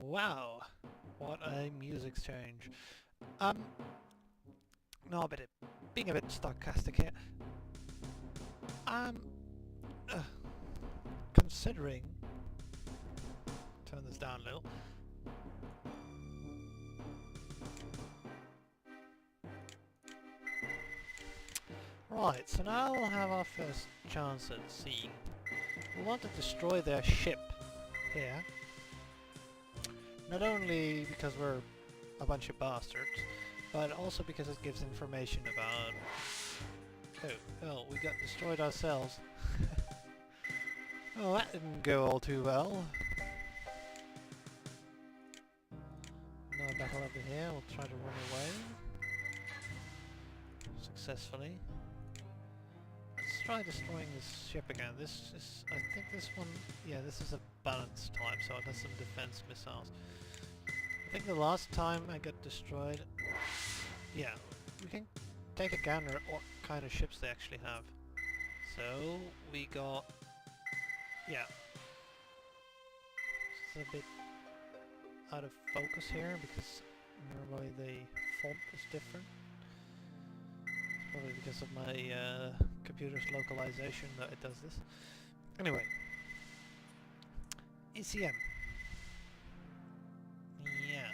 Wow, what a music change. Um, no, but being a bit sarcastic here. Um, uh, considering, turn this down a little. Right, so now we'll have our first chance at seeing. We want to destroy their ship here. Not only because we're a bunch of bastards, but also because it gives information about... Oh, we got destroyed ourselves. Oh, that didn't go all too well. Another battle over here, we'll try to run away. Successfully. Let's try destroying this ship again. This is... I think this one... Yeah, this is a balanced type, so it has some defense missiles. I think the last time I got destroyed... Yeah, we can take a gander at what kind of ships they actually have. So, we got... Yeah. It's a bit out of focus here because normally the font is different. Probably because of my computer's localization that it does this. Anyway. ECM. Yeah.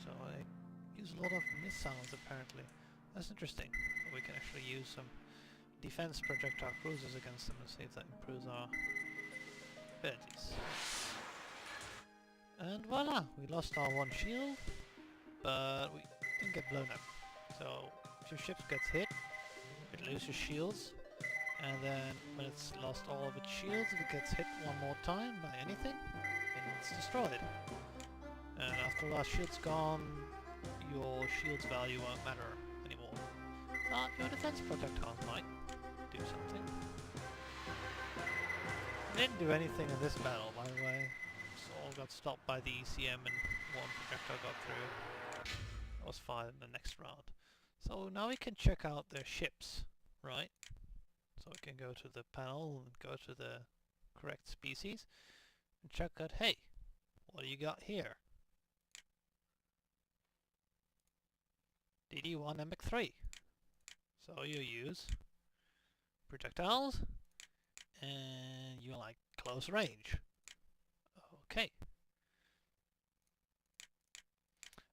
So I use a lot of missiles apparently. That's interesting. We can actually use some defense projectile cruisers against them and see if that improves our abilities. And voila! We lost our one shield, but we didn't get blown up. So if your ship gets hit, it loses shields, and then when it's lost all of its shields, if it gets hit one more time by anything, then it's destroyed. And after the last shield's gone, your shield's value won't matter anymore. But your defense projectiles might do something. It didn't do anything in this battle, by the way. So all got stopped by the ECM and one projectile got through. That was fine in the next round. So now we can check out their ships, right? So we can go to the panel and go to the correct species and check out, hey, what do you got here? DD-1 MX-3. So you use projectiles and you like close range. Okay.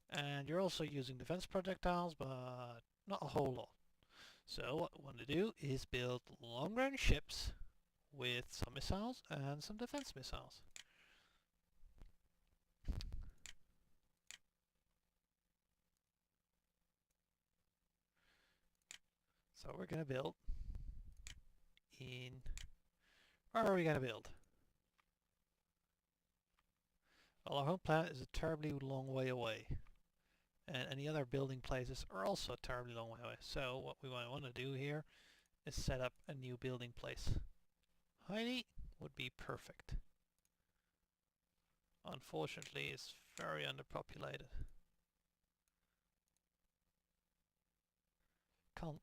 And you're also using defense projectiles, but not a whole lot. So what we want to do is build long-range ships with some missiles and some defense missiles. So we're going to build in... Where are we going to build? Well, our home planet is a terribly long way away. And any other building places are also a terribly long way away. So what we want to do here is set up a new building place. Heidi would be perfect. Unfortunately, it's very underpopulated. Kant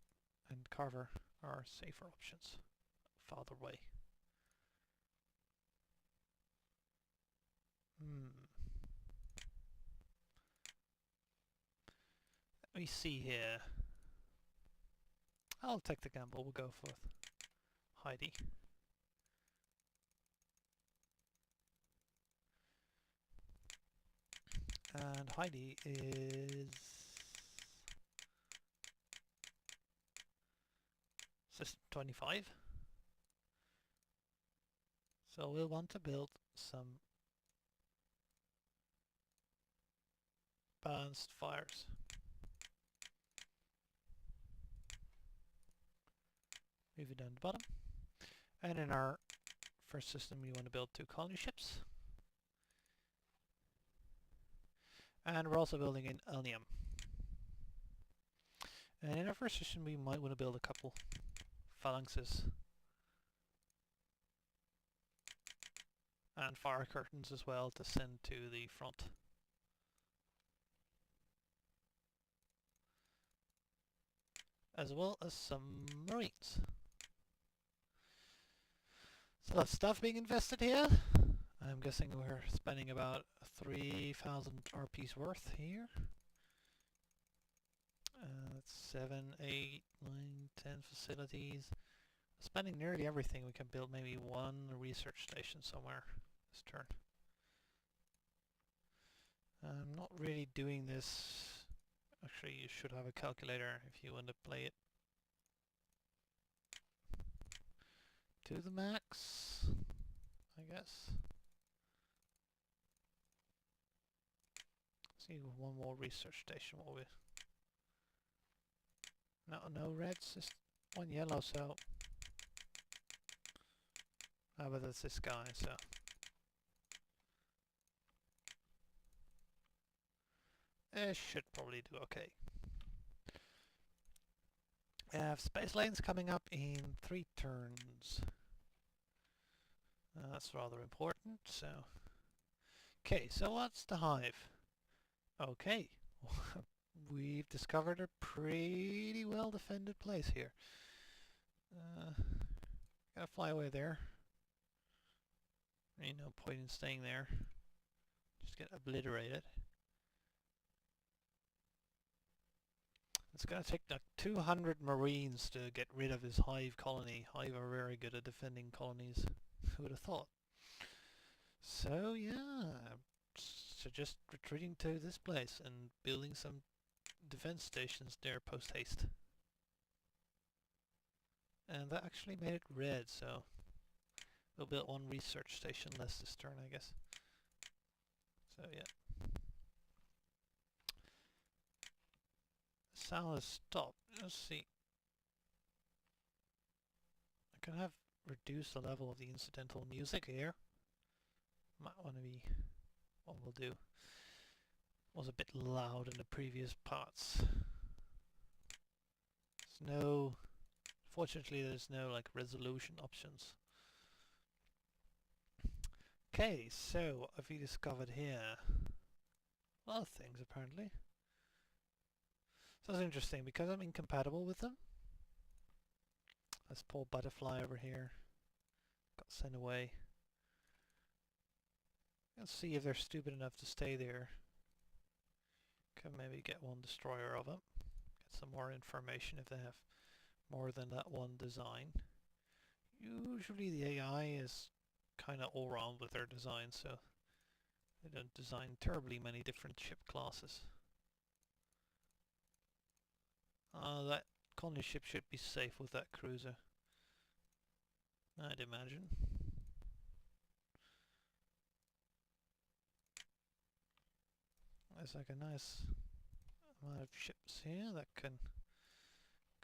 and Carver are safer options farther away. Let me see here. I'll take the gamble. We'll go for Heidi. And Heidi is System 25. So we'll want to build some balanced fires. Move it down the bottom. And in our first system we want to build 2 colony ships. And we're also building in Elnium. And in our first system we might want to build a couple phalanxes. And fire curtains as well to send to the front. As well as some marines. So that's stuff being invested here. I'm guessing we're spending about 3,000 RP's worth here. That's 7, 8, 9, 10 facilities. Spending nearly everything. We can build maybe one research station somewhere this turn. I'm not really doing this. Actually, you should have a calculator if you want to play it to the max, I guess. See, one more research station. What we? No reds. Just one yellow. So, but that's this guy. So, it should probably do okay. We have space lanes coming up in 3 turns. That's rather important. So, okay. So what's the hive? Okay. We've discovered a pretty well defended place here. Gotta fly away there. Ain't no point in staying there. Just get obliterated. It's gonna take like 200 marines to get rid of this hive colony. Hive are very good at defending colonies. Who would have thought? So yeah, so just retreating to this place and building some defense stations there post haste. And that actually made it red, so we'll build one research station less this turn, I guess. So yeah. Sound has stopped. Let's see. I can have reduced the level of the incidental music here. Might want to be what we'll do. Was a bit loud in the previous parts. Fortunately there's no like resolution options. Okay, so what have we discovered here? A lot of things apparently. So that's interesting because I'm incompatible with them. Let's pull butterfly over here. Got sent away. Let's see if they're stupid enough to stay there. Can maybe get one destroyer of them. Get some more information if they have more than that one design. Usually the AI is kind of all round with their design, so they don't design terribly many different ship classes. That colony ship should be safe with that cruiser, I'd imagine. There's like a nice amount of ships here that can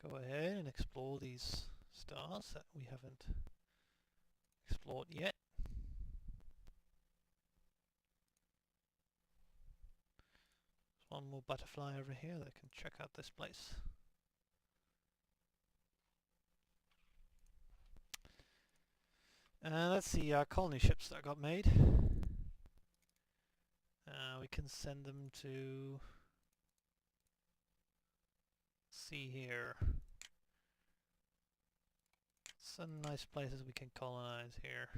go ahead and explore these stars that we haven't explored yet. There's one more butterfly over here that can check out this place. Let's see our colony ships that got made. We can send them to... see here. Some nice places we can colonize here.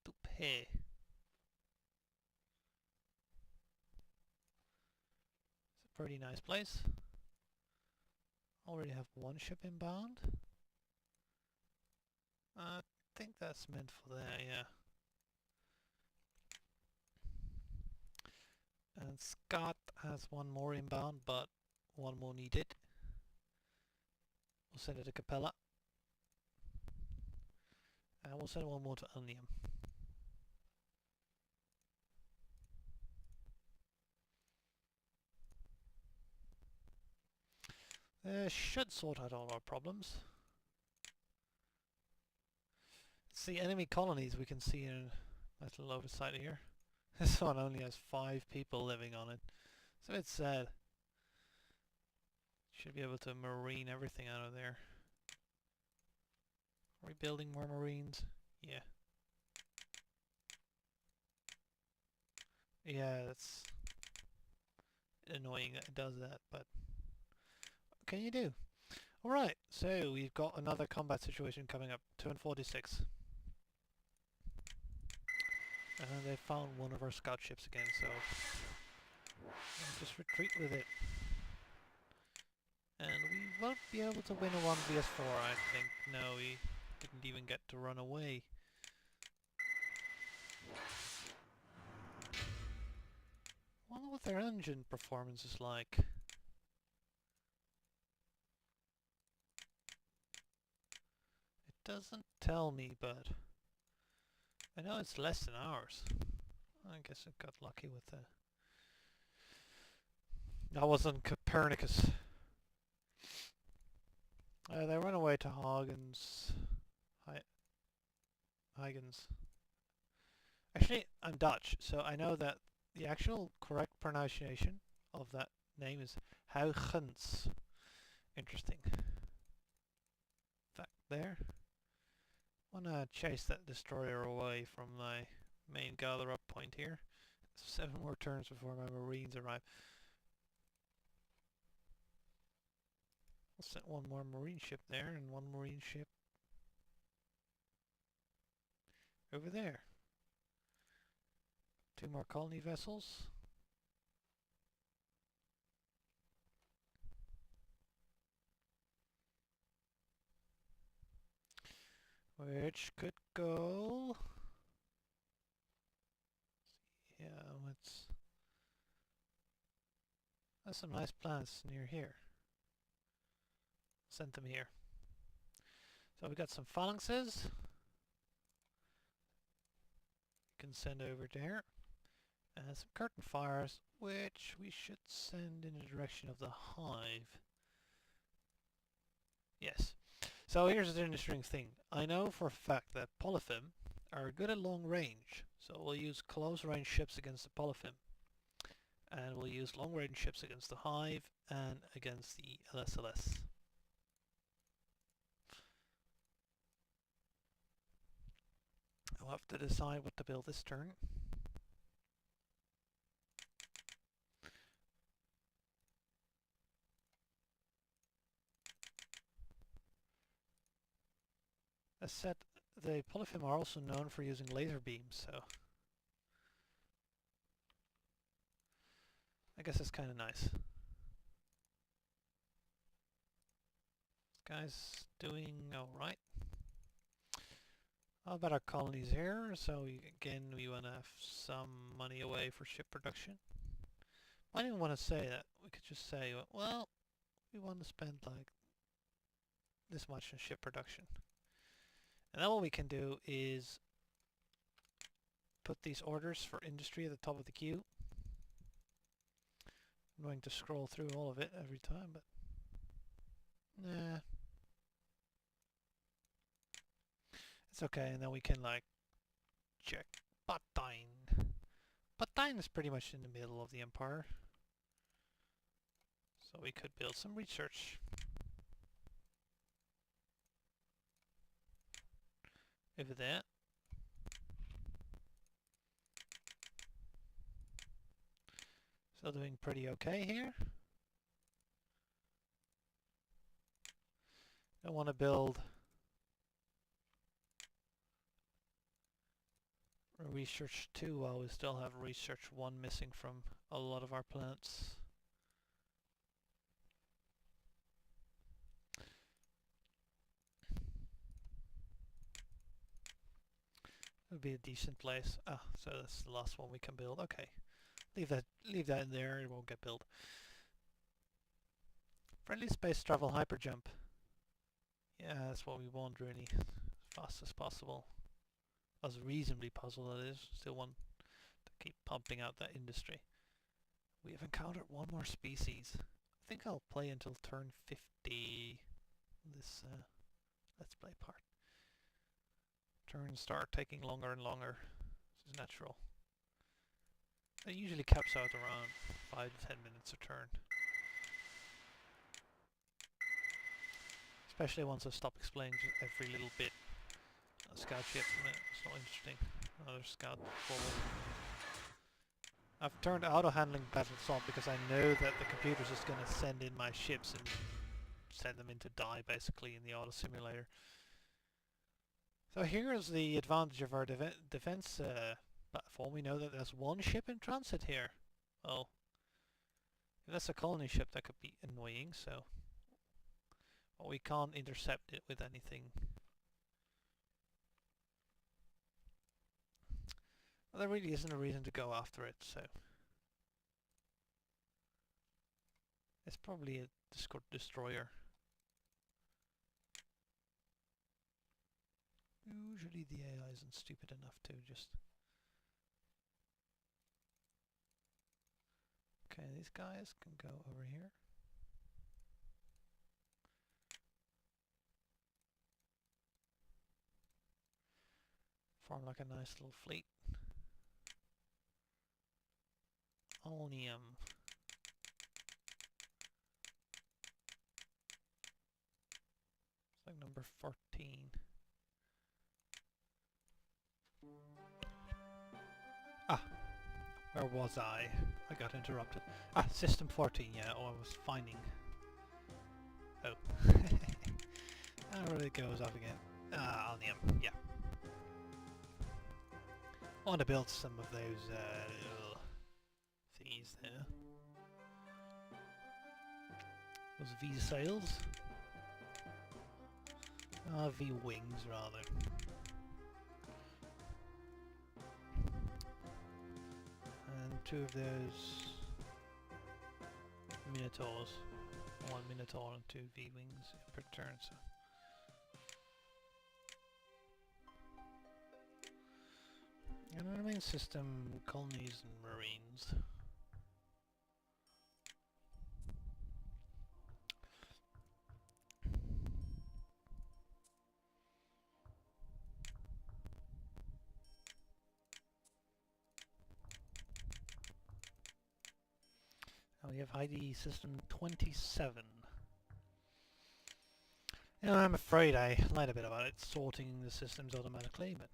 Dupe. It's a pretty nice place. Already have one ship inbound. I think that's meant for there, yeah. And Scott has one more inbound, but one more needed. We'll send it to Capella. And we'll send one more to Omnium. Should sort out all our problems. See, enemy colonies we can see in a little oversight here. This one only has 5 people living on it. It's a bit sad. Should be able to marine everything out of there. Are we building more marines? Yeah. Yeah, that's annoying that it does that, but what can you do? Alright, so we've got another combat situation coming up. 2 and 46. And they found one of our scout ships again, so we'll just retreat with it. And we won't be able to win a 1vs4, I think. No, we didn't even get to run away. I wonder what their engine performance is like. It doesn't tell me, but I know it's less than ours. I guess I got lucky with that. That wasn't Copernicus. They run away to Huygens. Huygens. Actually, I'm Dutch, so I know that the actual correct pronunciation of that name is Huygens. Interesting. Fact there. Wanna chase that destroyer away from my main gather up point here. 7 more turns before my marines arrive. I'll set one more marine ship there and one marine ship over there. 2 more colony vessels. Which could go... Yeah, let's... There's some nice plants near here. Send them here. So we got some phalanxes. You can send over there. And some curtain fires, which we should send in the direction of the hive. Yes. So here's the interesting thing. I know for a fact that Polyphim are good at long range. So we'll use close range ships against the Polyphim. And we'll use long range ships against the hive and against the LSLS. I'll have to decide what to build this turn. As said, the Polyphim are also known for using laser beams, so I guess it's kind of nice. This guy's doing alright. How about our colonies here? So again, we want to have some money away for ship production. I didn't want to say that. We could just say, well, we want to spend like this much on ship production. And then what we can do is put these orders for industry at the top of the queue. I'm going to scroll through all of it every time, but nah. It's okay, and then we can like check Patain. Patain is pretty much in the middle of the empire. So we could build some research. Over there. Still doing pretty okay here. I want to build research 2 while we still have research 1 missing from a lot of our plants. It would be a decent place. Ah, so that's the last one we can build. Okay. Leave that in there, it won't get built. Friendly space travel hyperjump. Yeah, that's what we want really. As fast as possible. As reasonably possible that is. Still want to keep pumping out that industry. We have encountered one more species. I think I'll play until turn 50 this Let's Play part. Turns start taking longer and longer. This is natural. It usually caps out around 5 to 10 minutes a turn. Especially once I stop explaining every little bit. A scout ship, it's not interesting. Another scout forward. I've turned auto-handling battle assault because I know that the computer's just going to send in my ships and send them into die basically in the auto simulator. So here's the advantage of our defense But for all we know that there's one ship in transit here. Well, if that's a colony ship, that could be annoying, so... Well, we can't intercept it with anything. Well, there really isn't a reason to go after it, so... It's probably a destroyer. Usually the AI isn't stupid enough to just... Okay, these guys can go over here. Form like a nice little fleet. Colonium. It's like number 14. Ah! Where was I? I got interrupted. Ah, system 14, yeah, I was finding. Oh. There it goes up again. Ah, Alnium, yeah. I want to build some of those little thingies there. Those V sails. V wings rather. And 2 of those Minotaurs. 1 Minotaur and 2 V wings per turn. So. And our main system, colonies and marines. And we have ID system 27. You know, I'm afraid I lied a bit about it, sorting the systems automatically, but...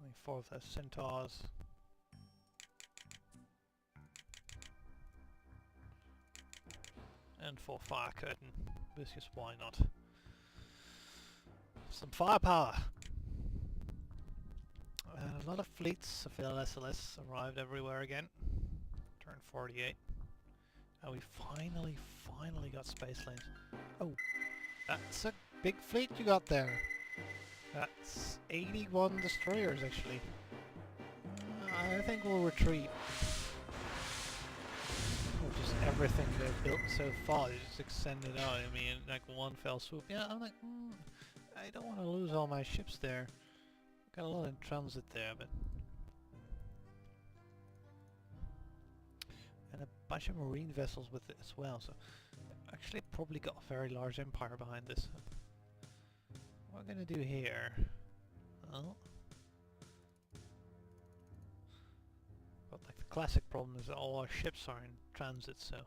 Only 4 of those centaurs. And 4 fire curtain. Because why not? Some firepower! A lot of fleets of LSLS arrived everywhere again. Turn 48. And we finally got space lanes. Oh, that's a big fleet you got there. That's 81 destroyers actually. I think we'll retreat. Just everything they've built so far, they just extended out. I mean, like one fell swoop. Yeah, I'm like, I don't want to lose all my ships there. Got a lot in transit there, but... And a bunch of marine vessels with it as well, so... Actually probably got a very large empire behind this. What we're gonna do here... Well... But like the classic problem is that all our ships are in transit, so...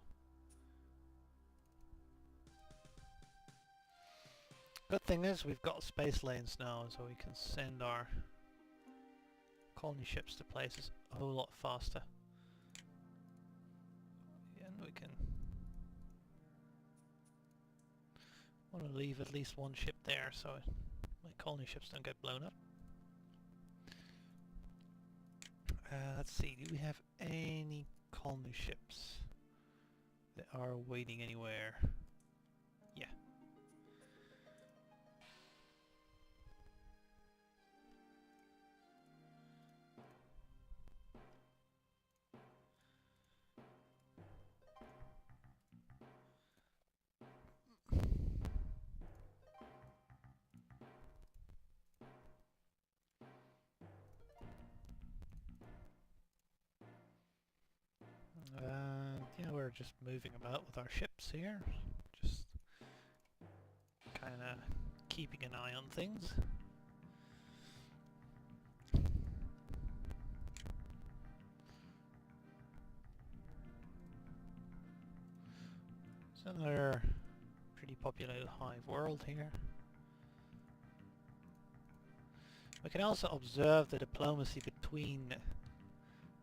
Good thing is we've got space lanes now, so we can send our colony ships to places a whole lot faster. And we can... want to leave at least one ship there, so my colony ships don't get blown up. Let's see, do we have any colony ships that are waiting anywhere? Yeah. Yeah, we're just moving about with our ships here. Just kinda keeping an eye on things. It's another pretty populated hive world here. We can also observe the diplomacy between...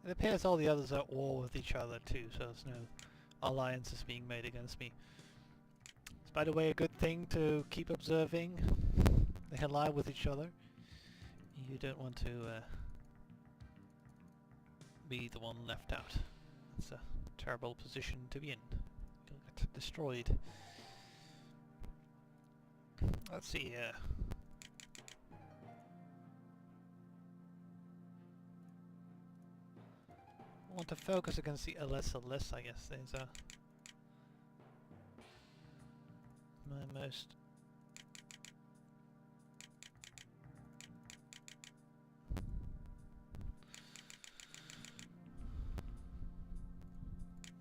It appears all the others are at war with each other too, so there's no alliances being made against me. by the way, a good thing to keep observing. They ally with each other. You don't want to be the one left out. It's a terrible position to be in. You'll get destroyed. Let's see. I want to focus against the LS, I guess. There's my most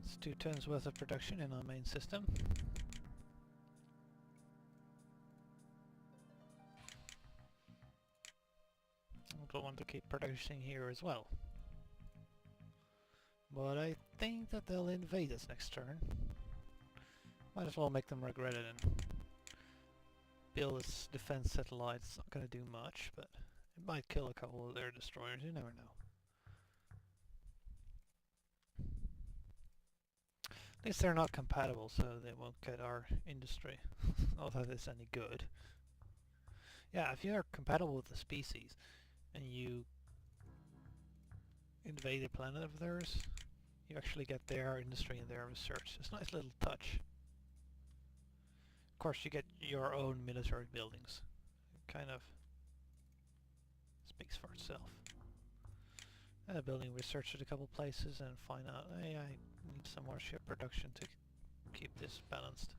it's 2 tons worth of production in our main system. I want to keep producing here as well. But I think that they'll invade us next turn. Might as well make them regret it and build this defense satellite. It's not going to do much, but it might kill a couple of their destroyers, you never know. At least they're not compatible, so they won't get our industry. Not that it's any good. Yeah, if you're compatible with the species and you invade a planet of theirs, you actually get their industry and their research. It's a nice little touch. Of course, you get your own military buildings. It kind of speaks for itself. Building research at a couple places and find out, hey, I need some more ship production to keep this balanced.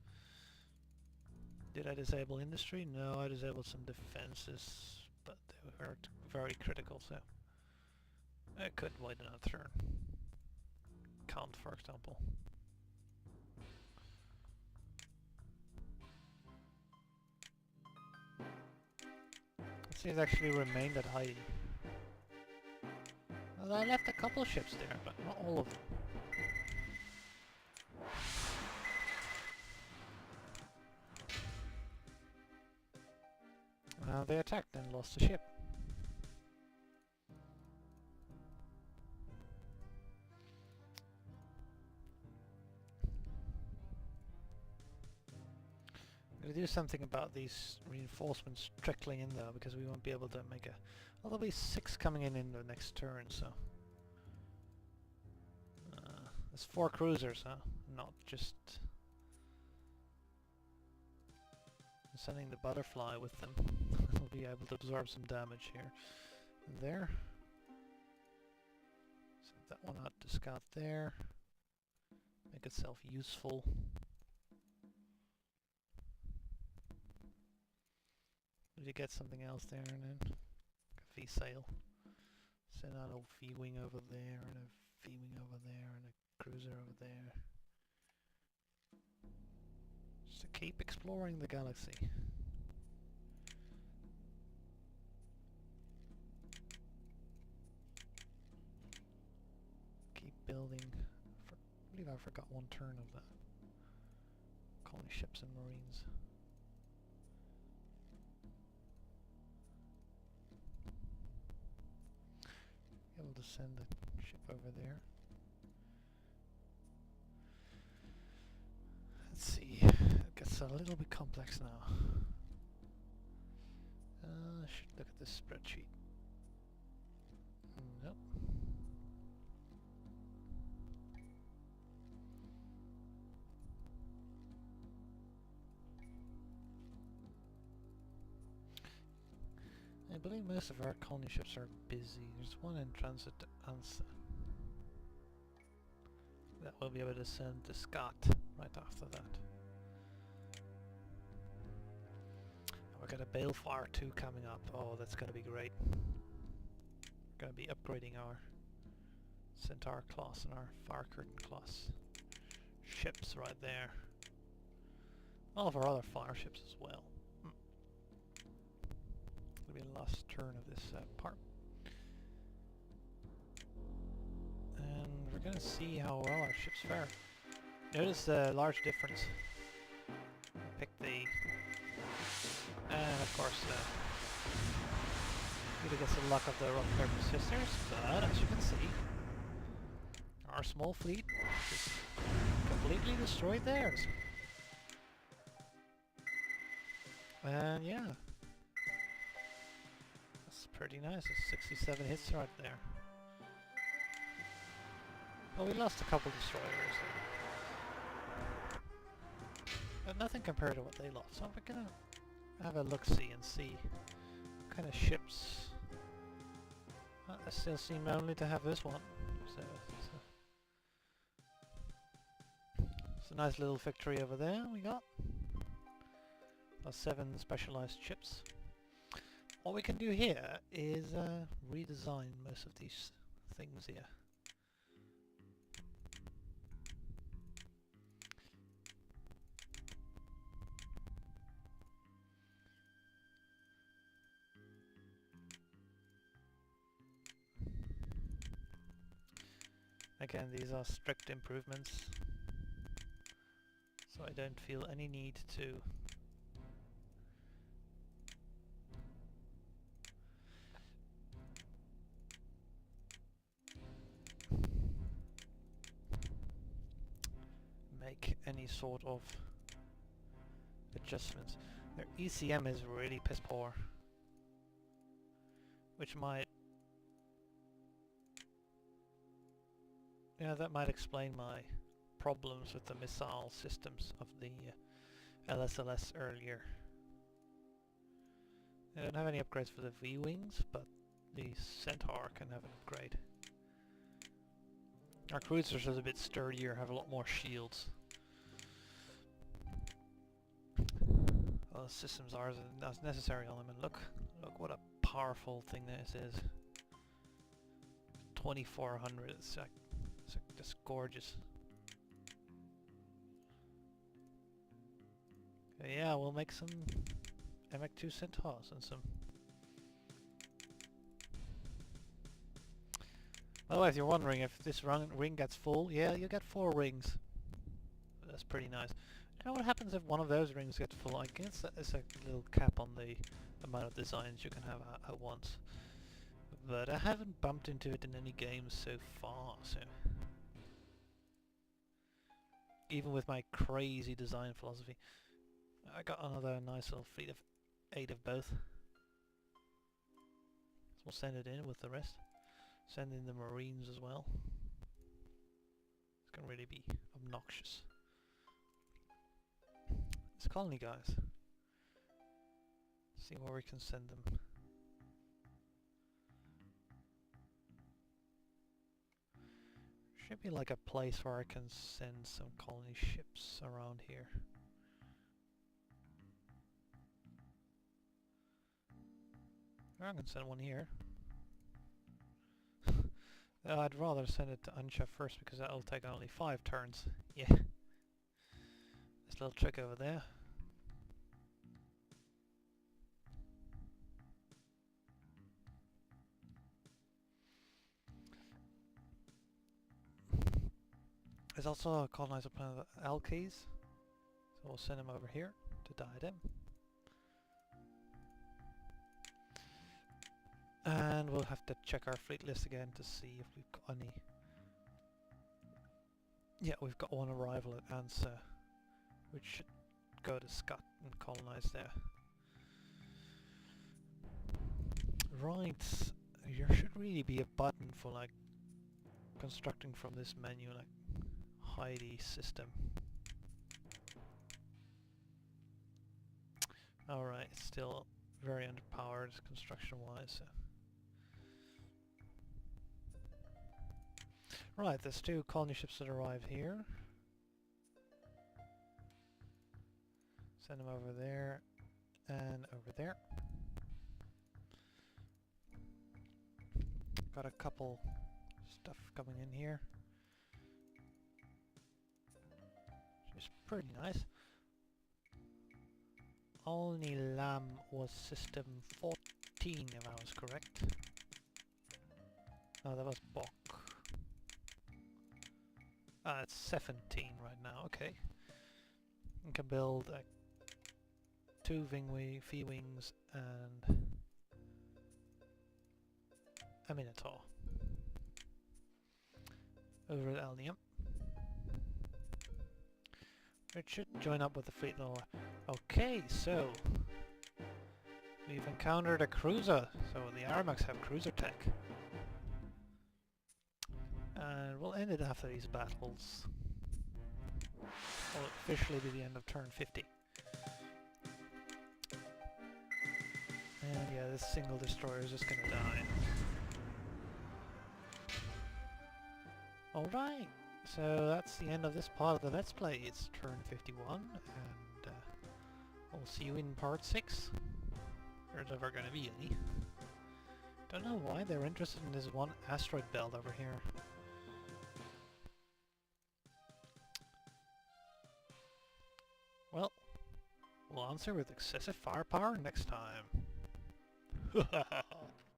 Did I disable industry? No, I disabled some defenses, but they were very critical, so I could wait another turn. Can't, for example. Let's see, it actually remained at high. Well, I left a couple of ships there, but not all of them. They attacked and lost the ship. I'm going to do something about these reinforcements trickling in though, because we won't be able to make a... Well, there'll be 6 coming in the next turn, so... there's 4 cruisers, huh? Not just... sending the butterfly with them. We'll be able to absorb some damage here and there. Send that one out to scout there. Make itself useful. Did you get something else there and then? A V-sail. Send out a V-wing over there and a V-wing over there and a cruiser over there. Just to keep exploring the galaxy. Keep building. I believe I forgot one turn of that. Colony ships and marines. Able to send a ship over there. Let's see. It gets a little bit complex now. I should look at this spreadsheet. Nope. I believe most of our colony ships are busy. There's one in transit to Ansa. That we'll be able to send to Scott right after that. We've got a Balefire 2 coming up. Oh, that's going to be great. We're going to be upgrading our Centaur class and our Fire Curtain class ships right there. All of our other fire ships as well. It'll be the last turn of this part. And we're going to see how well our ships fare. Notice the large difference. Pick the... And of course, either gets the luck of the Rock Paper Sisters, but as you can see, our small fleet just completely destroyed theirs. And yeah, that's pretty nice. It's 67 hits right there. Well, we lost a couple destroyers, but nothing compared to what they lost. So we're gonna have a look-see and see what kind of ships. I still seem only to have this one. So it's a nice little victory over there we got. Plus 7 specialized ships. What we can do here is redesign most of these things here. Again, these are strict improvements, so I don't feel any need to make any sort of adjustments. Their ECM is really piss poor, which might, yeah, that might explain my problems with the missile systems of the LSLS earlier. I don't have any upgrades for the V-Wings, but the Centaur can have an upgrade. Our cruisers are a bit sturdier, have a lot more shields. Well, the systems are as necessary on them, and look what a powerful thing this is. 2400, it's just gorgeous. Okay, yeah, we'll make some MX2 Centaurs and some. By the way, if you're wondering if this ring gets full, yeah, you get 4 rings. That's pretty nice. You know what happens if one of those rings gets full? I guess there's a little cap on the amount of designs you can have at once. But I haven't bumped into it in any games so far, so... Even with my crazy design philosophy. I got another nice little fleet of 8 of both. So we'll send it in with the rest. Send in the Marines as well. It's gonna really be obnoxious. It's Colony guys. See where we can send them. Should be like a place where I can send some colony ships around here. I can send one here. I'd rather send it to Ansha first because that'll take only 5 turns. Yeah. This little trick over there. There's also a colonizer planet of Alkes, so we'll send him over here to Diadem. And we'll have to check our fleet list again to see if we've got any. Yeah, we've got one arrival at Ansa, which should go to Scott and colonize there. Right, there should really be a button for like constructing from this menu, like Heidi system. Alright, it's still very underpowered construction wise. So. Right, there's 2 colony ships that arrive here. Send them over there and over there. Got a couple stuff coming in here. It's pretty nice. Only Lamb was system 14 if I was correct. No, that was Bok. Ah, it's 17 right now, okay. You can build 2 V-Wings and a Minotaur. Over at Alnium. It should join up with the fleet lower. Okay, so We've encountered a cruiser, so the Aramax have cruiser tech. And we'll end it after these battles. Will officially be the end of turn 50. And yeah, this single destroyer is just gonna die. Alright, so that's the end of this part of the Let's Play. It's turn 51, and we'll see you in part 6. There's ever gonna be any. Don't know why they're interested in this one asteroid belt over here. Well, we'll answer with excessive firepower next time.